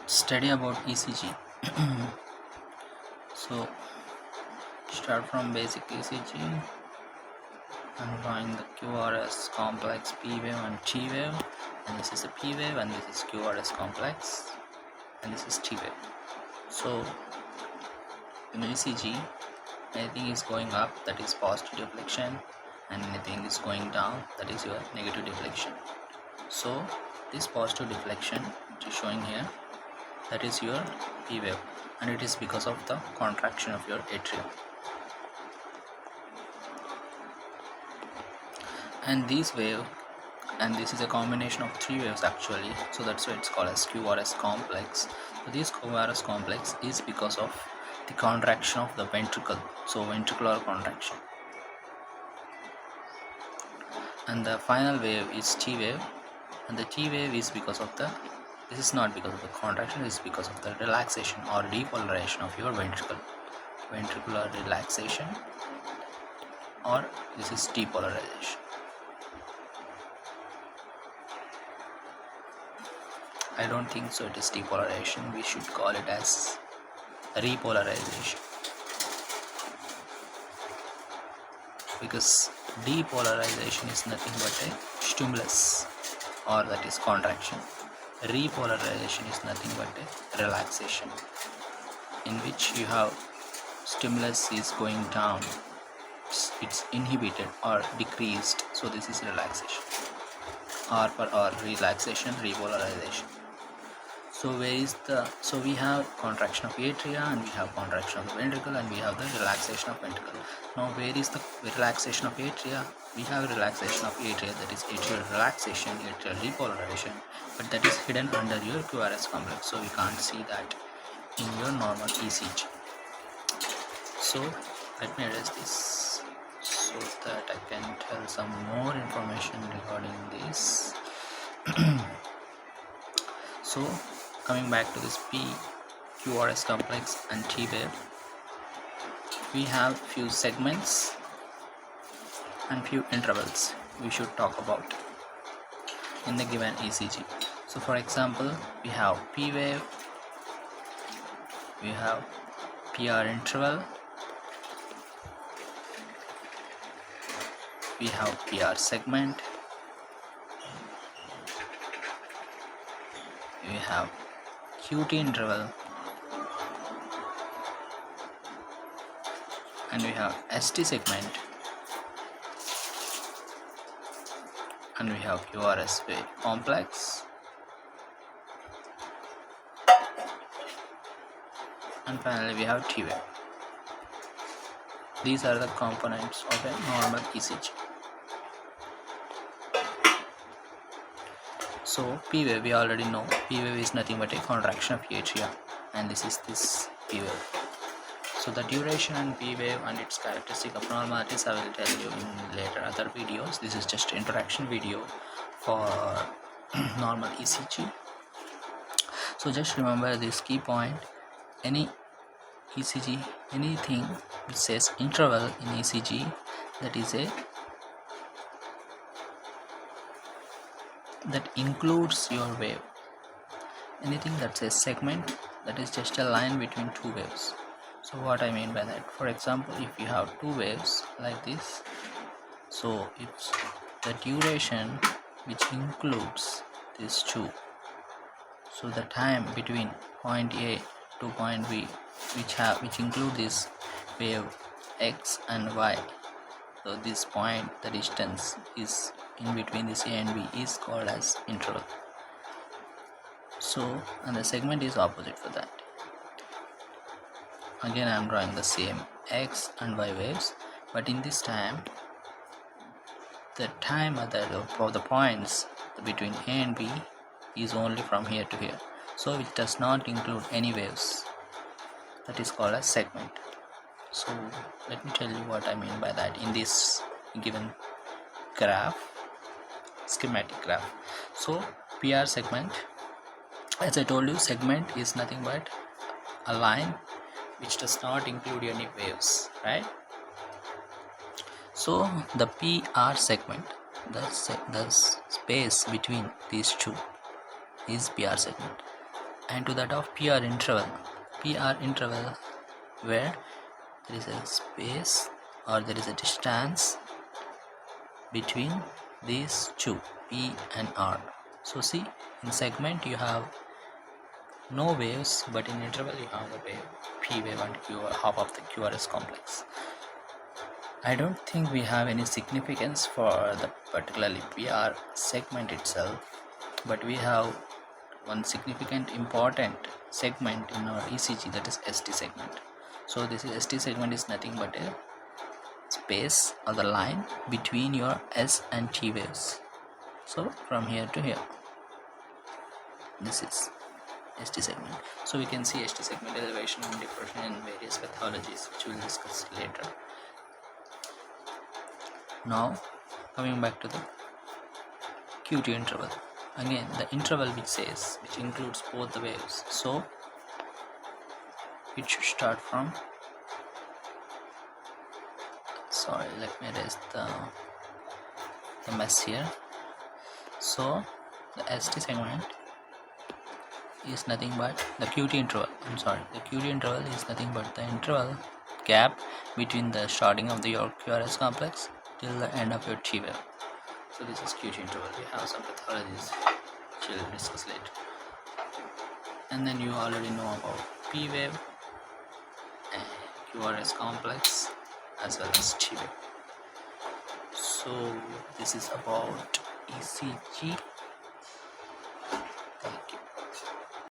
Study about ECG. So start from basic ECG. I'm drawing the QRS complex P wave and T wave, and this is a P wave and this is QRS complex and this is T wave. So in ECG, anything is going up, that is positive deflection, and anything is going down, that is your negative deflection. So this positive deflection which is showing here, that is your P wave, and it is because of the contraction of your atrium. And this wave, and this is a combination of three waves actually, so that's why it's called as QRS complex. So this QRS complex is because of the contraction of the ventricle, so ventricular contraction. And the final wave is T wave, and the T wave is because of the, this is not because of the contraction, this is because of the relaxation or depolarization of your ventricle, ventricular relaxation, or this is depolarization. I don't think so it is depolarization, we should call it as repolarization, because depolarization is nothing but a stimulus, or that is contraction. Repolarization is nothing but a relaxation, in which you have stimulus is going down, it's inhibited or decreased, so this is relaxation. R for R, relaxation, repolarization. So where is the, so we have contraction of atria, and we have contraction of the ventricle, and we have the relaxation of ventricle. Now where is the relaxation of atria? We have relaxation of atria, that is atrial relaxation, atrial repolarization, but that is hidden under your QRS complex, so we can't see that in your normal ECG. So let me erase this so that I can tell some more information regarding this. So coming back to this P QRS complex and T wave, we have few segments and few intervals we should talk about in the given ECG. So for example, we have P wave, we have PR interval, we have PR segment, we have QT interval, and we have ST segment, and we have QRS wave complex, and finally we have T wave. These are the components of a normal ECG. So P wave, we already know P wave is nothing but a contraction of atria, and this is this P wave. So the duration and P wave and its characteristic abnormalities I will tell you in later other videos. This is just introduction video for normal ECG. So just remember this key point: any ECG, anything which says interval in ECG, that is a, that includes your wave. Anything that says segment, that is just a line between two waves. So what I mean by that, for example, if you have two waves like this, so it's the duration which includes these two, so the time between point A to point B, which include this wave X and Y, so this point, the distance is in between this A and B, is called as interval. So, and the segment is opposite for that. Again I am drawing the same X and Y waves, but in this time the time for the points between A and B is only from here to here, so it does not include any waves. That is called as segment. So let me tell you what I mean by that in this given graph, schematic graph. So PR segment, as I told you, segment is nothing but a line which does not include any waves, right? So the PR segment, the space between these two is PR segment. and to that of PR interval. PR interval where there is a space or there is a distance between these two, P and R. So see, in segment you have no waves, but in interval you have the wave, P wave and Q, half of the QRS complex. I don't think we have any significance for the particularly PR segment itself, but we have one significant important segment in our ECG, that is ST segment. So this is ST segment is nothing but a space or the line between your S and T waves. So from here to here, this is ST segment. So we can see ST segment elevation and depression in various pathologies, which we will discuss later. Now coming back to the QT interval, again the interval which includes both the waves, so it should start from, sorry, let me erase the mess here. So the ST segment is nothing but the QT interval. The QT interval is nothing but the interval gap between the starting of your QRS complex till the end of your T wave. So this is QT interval. We have some pathologies which we'll discuss later. And then you already know about P wave and QRS complex as well as T wave. So this is about ECG